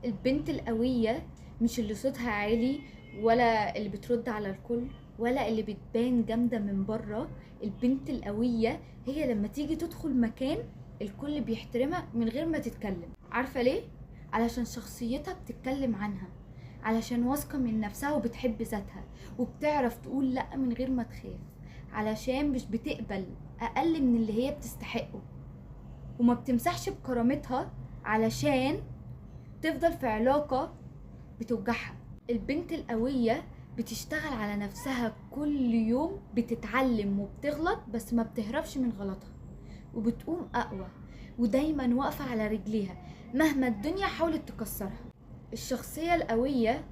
البنت القوية مش اللي صوتها عالي، ولا اللي بترد على الكل، ولا اللي بتبان جامدة من بره. البنت القوية هي لما تيجي تدخل مكان الكل بيحترمها من غير ما تتكلم. عارفة ليه؟ علشان شخصيتها بتتكلم عنها، علشان واثقة من نفسها وبتحب ذاتها وبتعرف تقول لأ من غير ما تخاف، علشان مش بتقبل أقل من اللي هي بتستحقه، وما بتمسحش بكرامتها علشان تفضل في علاقة بتوجعها. البنت القوية بتشتغل على نفسها كل يوم، بتتعلم وبتغلط بس ما بتهربش من غلطها، وبتقوم أقوى ودايما واقفة على رجليها مهما الدنيا حاولت تكسرها. الشخصية القوية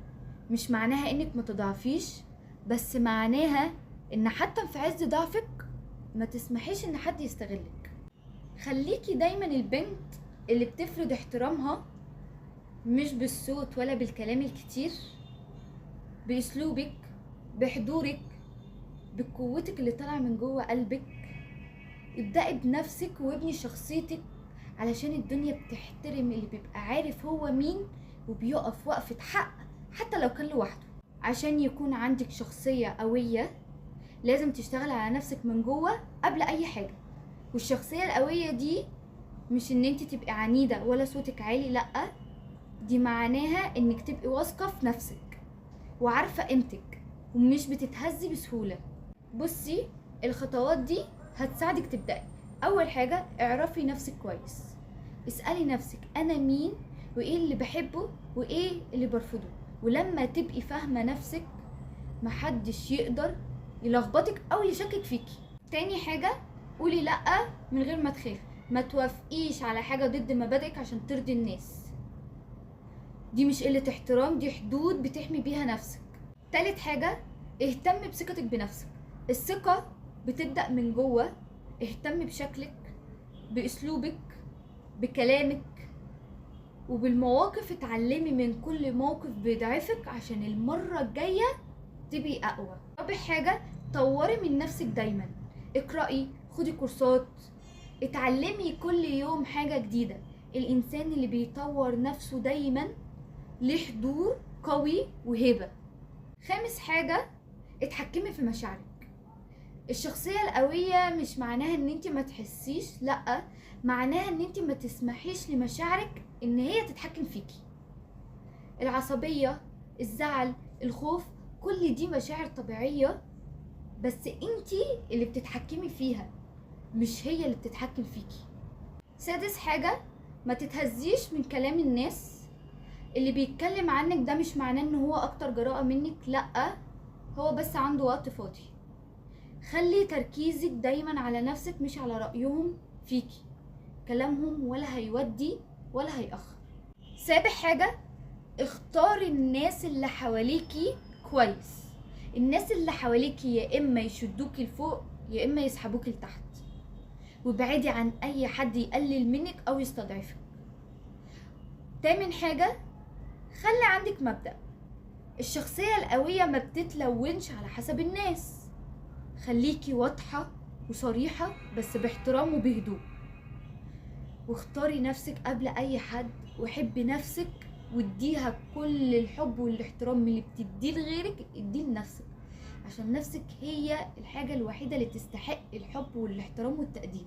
مش معناها انك ما تضعفيش، بس معناها ان حتى في عز ضعفك ما تسمحيش ان حد يستغلك. خليكي دايما البنت اللي بتفرض احترامها، مش بالصوت ولا بالكلام الكتير، باسلوبك، بحضورك، بقوتك اللي طالعه من جوه قلبك. ابدأي بنفسك وابني شخصيتك، علشان الدنيا بتحترم اللي بيبقى عارف هو مين وبيقف وقفة حق حتى لو كان لوحده. عشان يكون عندك شخصية قوية لازم تشتغل على نفسك من جوه قبل اي حاجة. والشخصية القوية دي مش ان انت تبقي عنيدة ولا صوتك عالي، لأ، دي معناها انك تبقي واثقة في نفسك وعارفة قيمتك ومش بتتهزي بسهولة. بصي، الخطوات دي هتساعدك تبدأي. اول حاجة، اعرفي نفسك كويس. اسألي نفسك انا مين، وايه اللي بحبه وايه اللي برفضه. ولما تبقي فاهمة نفسك محدش يقدر يلخبطك او يشكك فيكي. تاني حاجة، قولي لأ من غير ما تخافي. ما توافقيش على حاجة ضد مبادئك عشان ترضي الناس، دي مش قلة احترام، دي حدود بتحمي بيها نفسك. تالت حاجة، اهتم بثقتك بنفسك. الثقة بتبدأ من جوه. اهتم بشكلك، باسلوبك، بكلامك، وبالمواقف. اتعلمي من كل موقف بيضعفك عشان المرة الجاية تبقي اقوى. رابع حاجة، طوري من نفسك دايما. اقرأي، خدي كورسات، اتعلمي كل يوم حاجة جديدة. الانسان اللي بيطور نفسه دايما ليه حضور قوي وهبة. خامس حاجة، اتحكمي في مشاعرك. الشخصية القوية مش معناها ان انت ما تحسيش، لأ، معناها ان انت ما تسمحيش لمشاعرك ان هي تتحكم فيكي. العصبية، الزعل، الخوف، كل دي مشاعر طبيعية، بس انت اللي بتتحكمي فيها، مش هي اللي بتتحكم فيكي. سادس حاجة، ما تتهزيش من كلام الناس. اللي بيتكلم عنك ده مش معناه ان هو اكتر جراءة منك، لأ، هو بس عنده وقت فاضي. خلي تركيزك دايما على نفسك مش على رأيهم فيكي. كلامهم ولا هيودي ولا هيأخر. سابع حاجة، اختاري الناس اللي حواليكي كويس. الناس اللي حواليكي يا اما يشدوكي لفوق يا اما يسحبوكي لتحت، وابعدي عن اي حد يقلل منك او يستضعفك. تامن حاجة، خلي عندك مبدأ. الشخصية القوية ما بتتلونش على حسب الناس. خليكي واضحة وصريحة بس باحترام وبهدوء، واختاري نفسك قبل اي حد، وحبي نفسك واديها كل الحب والاحترام اللي بتديه لغيرك اديه لنفسك، عشان نفسك هي الحاجة الوحيدة اللي تستحق الحب والاحترام والتقدير.